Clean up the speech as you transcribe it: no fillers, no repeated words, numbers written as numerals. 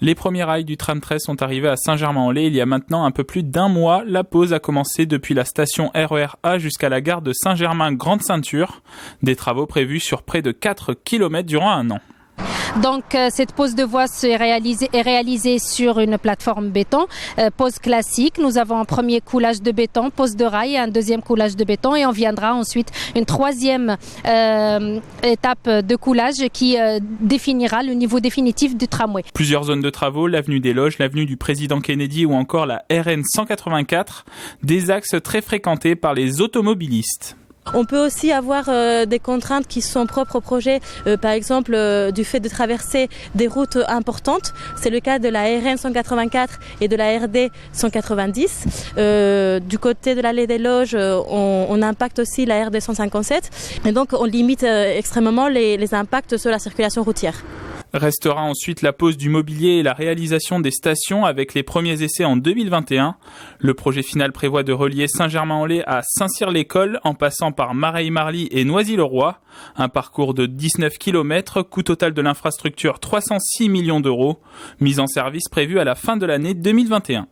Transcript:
Les premiers rails du tram 13 sont arrivés à Saint-Germain-en-Laye il y a maintenant un peu plus d'un mois. La pause a commencé depuis la station RER A jusqu'à la gare de Saint-Germain-Grande Ceinture. Des travaux prévus sur près de 4 km durant un an. Donc cette pose de voie est réalisée sur une plateforme béton, pose classique. Nous avons un premier coulage de béton, pose de rail et un deuxième coulage de béton et on viendra ensuite une troisième étape de coulage qui définira le niveau définitif du tramway. Plusieurs zones de travaux, l'avenue des Loges, l'avenue du Président Kennedy ou encore la RN 184, des axes très fréquentés par les automobilistes. On peut aussi avoir des contraintes qui sont propres au projet, par exemple du fait de traverser des routes importantes. C'est le cas de la RN 184 et de la RD 190. Du côté de l'allée des Loges, on impacte aussi la RD 157 et donc on limite extrêmement les impacts sur la circulation routière. Restera ensuite la pose du mobilier et la réalisation des stations avec les premiers essais en 2021. Le projet final prévoit de relier Saint-Germain-en-Laye à Saint-Cyr-l'École en passant par Mareil-Marly et Noisy-le-Roi. Un parcours de 19 km, coût total de l'infrastructure 306 millions d'euros. Mise en service prévue à la fin de l'année 2021.